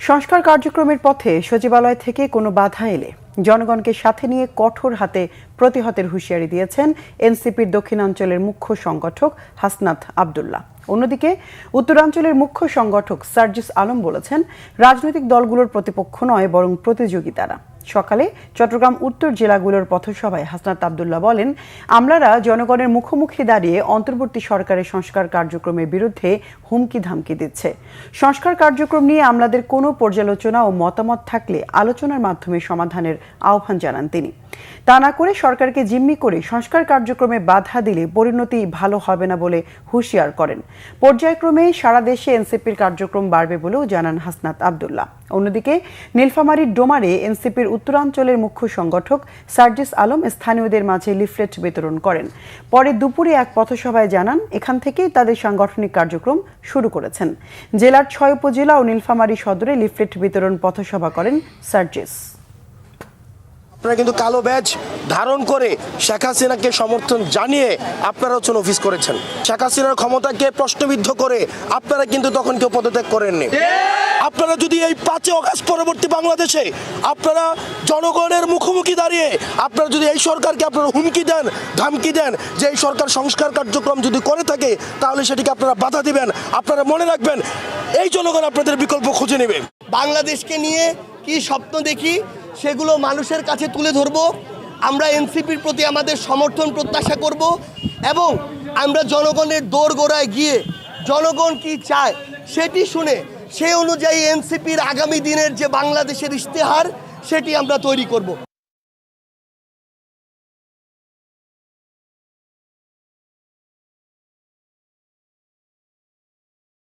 সংস্কার কার্যক্রমের পথে সচিবালয় থেকে কোনো বাধা এলে জনগণকে সাথে নিয়ে কঠোর হাতে প্রতিহতের হুঁশিয়ারি দিয়েছেন এনসিপির দক্ষিণাঞ্চলের মুখ্য সংগঠক হাসনাত আব্দুল্লাহ। অন্যদিকে উত্তরাঞ্চলের মুখ্য সংগঠক সার্জিস আলম বলেছেন, রাজনৈতিক দলগুলোর প্রতিপক্ষ নয় বরং প্রতিযোগী তারা। সকালে চট্টগ্রাম উত্তর জেলাগুলোর পথসভায় হাসনাত আব্দুল্লাহ বলেন, আমলারা জনগণের মুখোমুখি দাঁড়িয়ে অন্তর্বর্তী সরকারের সংস্কার কার্যক্রমের বিরুদ্ধে হুমকি ধামকি দিচ্ছে। সংস্কার কার্যক্রম নিয়ে আমলাদের কোনো পর্যালোচনা ও মতামত থাকলে আলোচনার মাধ্যমে সমাধানের আহ্বান জানান তিনি। তা না করে সরকারকে জিম্মি করে সংস্কার কার্যক্রমে বাধা দিলে পরিণতি ভালো হবে না বলে হুঁশিয়ার করেন। পর্যায়ক্রমে সারা দেশে এনসিপির কার্যক্রম বাড়বে বলেও জানান হাসনাত আব্দুল্লাহ। অন্যদিকে নীলফামারীর ডোমারে এনসিপির উত্তরাঞ্চলের মুখ্য সংগঠক সার্জিস আলম স্থানীয়দের মাঝে লিফলেট বিতরণ করেন। পরে দুপুরে এক পথসভায় জানান, এখান থেকেই তাদের সাংগঠনিক কার্যক্রম শুরু করেছেন। জেলার ৬ উপজেলা ও নীলফামারী সদরে লিফলেট বিতরণ পথসভা করেন সার্জিস। আপনারা কিন্তু কালো ব্যাজ ধারণ করে শেখ হাসিনাকে সমর্থন জানিয়ে আপনারা অফিস করেছেন। শেখ হাসিনার ক্ষমতাকে প্রশ্নবিদ্ধ করে আপনারা কিন্তু তখন কেউ পদত্যাগ করেননি। আপনারা যদি এই ৫ অগাস্ট পরবর্তী বাংলাদেশে আপনারা জনগণের মুখোমুখি দাঁড়িয়ে আপনারা যদি এই সরকারকে আপনারা হুমকি দেন, ধামকি দেন যে এই সরকার সংস্কার কার্যক্রম যদি করে থাকে তাহলে সেটিকে আপনারা বাধা দিবেন। আপনারা মনে রাখবেন, এই জনগণ আপনাদের বিকল্প খুঁজে নেবে। বাংলাদেশকে নিয়ে কি স্বপ্ন দেখি সেগুলো মানুষের কাছে তুলে ধরব। আমরা এনসিপির প্রতি আমাদের সমর্থন প্রত্যাশা করব এবং আমরা জনগণের দোরগোড়ায় গিয়ে জনগণ কি চায় সেটি শুনে সেই অনুযায়ী এনসিপির আগামী দিনের যে বাংলাদেশের ইশতেহার সেটি আমরা তৈরি করব।